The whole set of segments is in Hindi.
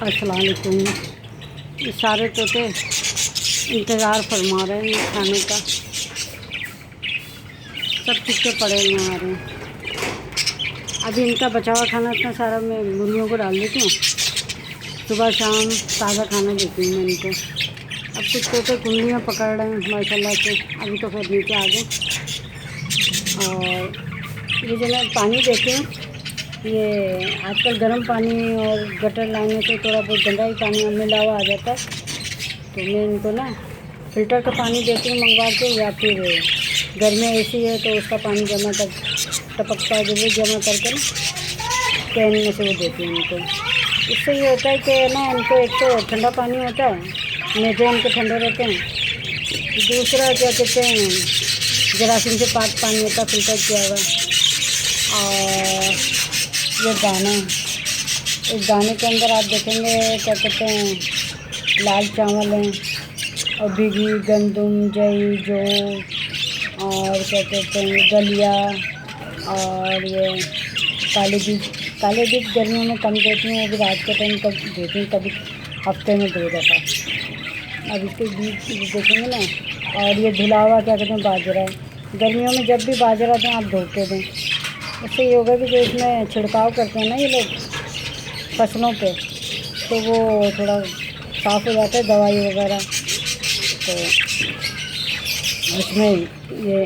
अस्सलाम वालेकुम। ये सारे तोते इंतज़ार फरमा रहे हैं खाने का। सब चुपके पड़े हुए आ रहे हैं। अभी इनका बचा हुआ खाना इतना सारा मैं मुर्गियों को डाल देती हूँ। सुबह शाम ताज़ा खाना देती हूँ मैं इनको। अब कुछ तोते कुंडलियाँ पकड़ रहे हैं माशाल्लाह से। अभी तो फिर नीचे आ गए। और ये जो मैं पानी देती हूँ, ये आजकल गर्म पानी और गटर लाने से थोड़ा बहुत गंदा ही पानी मिला हुआ आ जाता है। तो मैं इनको ना फ़िल्टर का पानी देती हूँ मंगवा के, या फिर घर में एसी है तो उसका पानी जमा कर टपकता है जो वो जमा करके ना कैन में से वो देती हूँ इनको। इससे ये होता है कि ना इनको एक तो ठंडा पानी होता है, मैदे इनके ठंडे रहते हैं। दूसरा क्या कहते हैं, जरासीम से पाक पानी होता है फ़िल्टर किया हुआ। और ये दाना, इस दाने के अंदर आप देखेंगे क्या कहते हैं लाल चावल हैं और भीगी गंदम, जई, जौ और क्या कहते हैं दलिया और ये काले बीज गर्मियों में कम देती हूँ, अभी रात के टाइम कब देती हूँ, कभी हफ्ते में 2 दफ़ा। अब इसके बीज देखेंगे ना। और ये धुला हुआ क्या कहते हैं बाजरा है। गर्मियों में जब भी बाजरा दें आप धो के दें। इससे ये होगा कि जो इसमें छिड़काव करते हैं ना ये लोग फसलों पे, तो वो थोड़ा साफ़ हो जाता है दवाई वगैरह। तो इसमें ये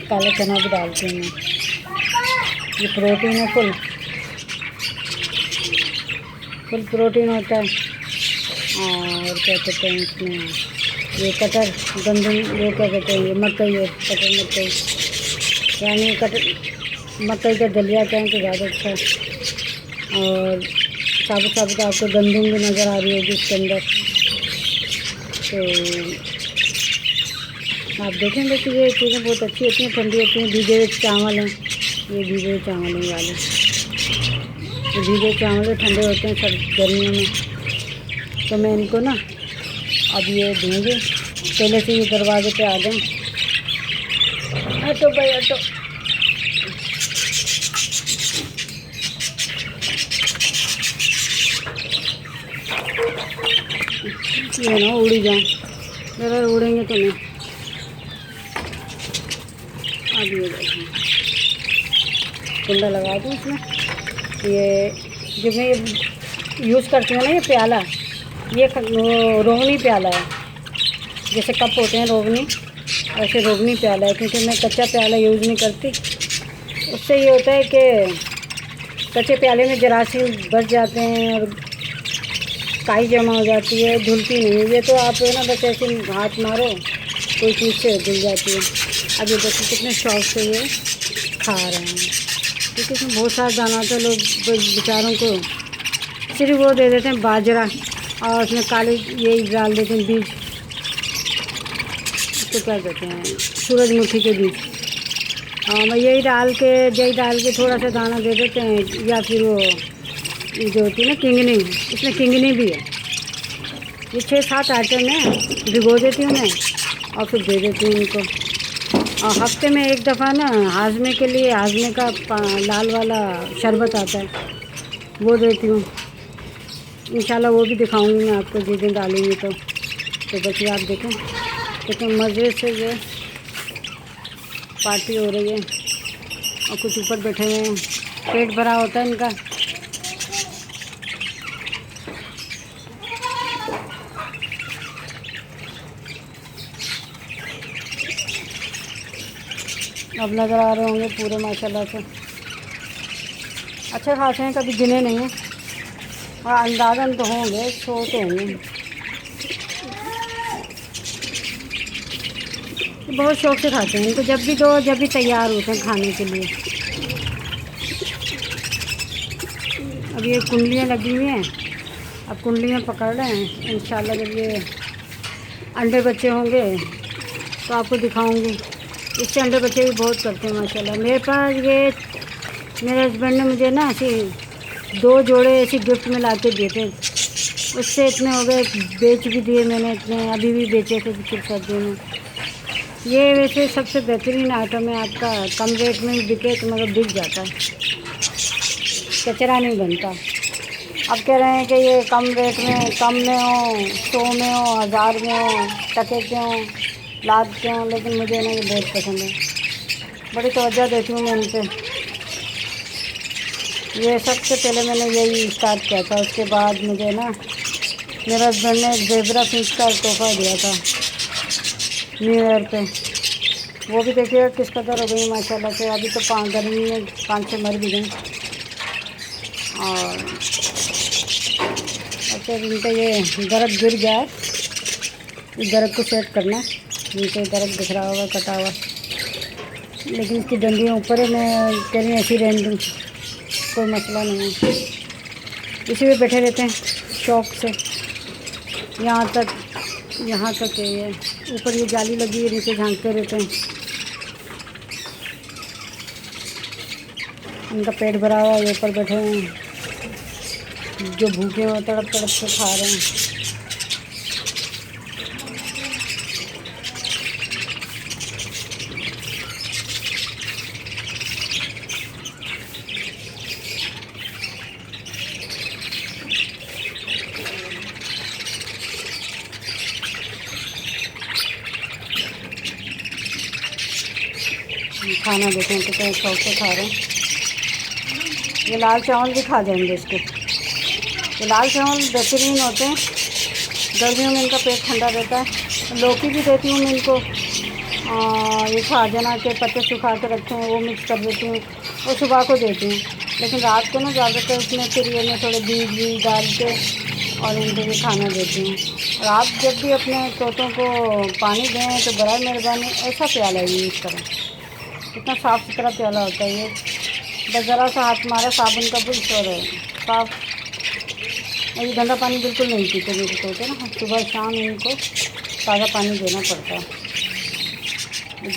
काला चना भी डालती हूँ मैं। ये प्रोटीन है, फुल प्रोटीन होता है। और क्या कहते हैं इसमें ये कटर गंदम, वो क्या कहते हैं ये मकई है, कटर मकई, यानी मकई का दलिया कहें तो ज़्यादा अच्छा है। और साबुत आपको गंदम भी नज़र आ रही होगी इसके अंदर। तो आप देखेंगे कि ये चीज़ें बहुत अच्छी होती हैं, ठंडी होती हैं। भीगे हुए चावल हैं, ये भीगे हुए चावल हैं वाले, ये भीगे चावल ठंडे होते हैं सब गर्मियों में। तो मैं इनको ना अब ये दूँगी। पहले से ये दरवाजे पे आ गए। हटो भाई हटो। ये ना उड़ी जाए, अगर उड़ेंगे तो नहीं। अब ये देखें कुंडा लगा दूँ इसमें। ये जो मैं ये यूज़ करती हूँ ना, ये प्याला, ये रोगनी प्याला है। जैसे कप होते हैं रोगनी, ऐसे रोगनी प्याला है, क्योंकि मैं कच्चा प्याला यूज़ नहीं करती। उससे ये होता है कि कच्चे प्याले में जरासीम बच जाते हैं और काई जमा हो जाती है, धुलती नहीं है। ये तो आप ना बस ऐसे हाथ मारो कोई चीज़ से धुल जाती है। अब ये देखो कितने शौक से ये खा रहे हैं, क्योंकि इसमें बहुत सारा दाना आता है। लोग बेचारों को सिर्फ वो दे देते हैं बाजरा, और उसमें काले यही डाल देते हैं बीज, इसको क्या कहते हैं सूरजमुखी के बीज। और यही डाल के थोड़ा सा दाना दे देते हैं। या फिर वो जो होती है ना किंगनी, इसमें किंगनी भी है। ये 6-7 आइटम है, भिगो देती हूँ मैं और फिर दे देती हूँ इनको। और हफ्ते में 1 दफ़ा ना हाजमे के लिए, हाजमे का लाल वाला शरबत आता है, वो देती हूँ। इंशाल्लाह वो भी दिखाऊंगी मैं आपको जिस दिन डालूँगी। तो बच्चे आप देखें कितने मज़े से ये पार्टी हो रही है। और कुछ ऊपर बैठे हुए हैं, पेट भरा होता है इनका। अब नज़र आ रहे होंगे पूरे माशाल्लाह से अच्छे खासे हैं, कभी गिने नहीं हैं। और अंदाज़न तो होंगे, 100 तो होंगे। बहुत शौक़ से खाते हैं इनको, जब भी दो जब भी तैयार होते हैं खाने के लिए। अब ये कुंडलियाँ लगी हुई हैं, अब कुंडलियाँ पकड़ रहे हैं। इंशाल्लाह जब ये अंडे बच्चे होंगे तो आपको दिखाऊंगी। इससे अंडे बच्चे भी बहुत करते हैं माशाल्लाह। मेरे पास ये मेरे हस्बैंड ने मुझे ना ऐसे 2 जोड़े ऐसे गिफ्ट में ला के दिए थे। उससे इतने हो गए, बेच भी दिए मैंने इतने, अभी भी बेचे थे पिछले सर्दियों में। ये वैसे सबसे बेहतरीन आइटम है आपका, कम रेट में भी बिके तो मगर बिक जाता है, कचरा नहीं बनता। अब कह रहे हैं कि ये कम रेट में, कम में हो, 100 में हो, 1000 में हो, टके के हो, लाख के हो, लेकिन मुझे ना ये बहुत पसंद है, बड़ी तवज्जो देती हूँ मैं इन पर। ये सबसे पहले मैंने यही स्टार्ट किया था, उसके बाद मुझे ना मेरे हस्बैंड ने ज़ेबरा फिश का तोहफा दिया था न्यू ईयर पे। वो भी देखिएगा किस कदर हो गई माशाल्लाह से। अभी तो गर्मी में 5-6 मर भी गए। और अच्छा इनका ये दरख्त गिर गया है, इस दरख्त को सेट करना है। नीचे दरख्त दिख रहा होगा कटा हुआ, लेकिन इसकी डंडियाँ ऊपर है। मैं कह रही हूँ ऐसी रहने दूँ, कोई मसला नहीं है। इसी में बैठे रहते हैं शौक़ से। यहाँ तक है ये, ऊपर ये जाली लगी है, नीचे झांकते रहते हैं। इनका पेट भरा हुआ है, ऊपर बैठे हैं, जो भूखे हैं तड़प तड़प से खा रहे हैं। खाना देखें कितने शौक से खा रहे हैं। ये लाल चावल भी खा जाएंगे इसके। ये लाल चावल बेहतरीन होते हैं, गर्मियों में इनका पेट ठंडा रहता है। लौकी भी देती हूँ मैं इनको, ये खाजना के पत्ते सुखा के रखे हैं वो मिक्स कर देती हूँ, और सुबह को देती हूँ। लेकिन रात को ना ज़्यादातर इसमें फिर ये मैं थोड़े बीज डाल के और इनको भी खाना देती हूँ। और आप जब भी अपने तोतों को पानी दें तो बराए मेहरबानी ऐसा प्याला यूज़ करें। इतना साफ़ सुथरा प्याला होता है ये, बस ज़रा सा हाथ मारा साबुन का बुल और साफ़। ये गंदा पानी बिल्कुल नहीं पीते मेरे तोते ना, सुबह शाम इनको ताज़ा पानी देना पड़ता है।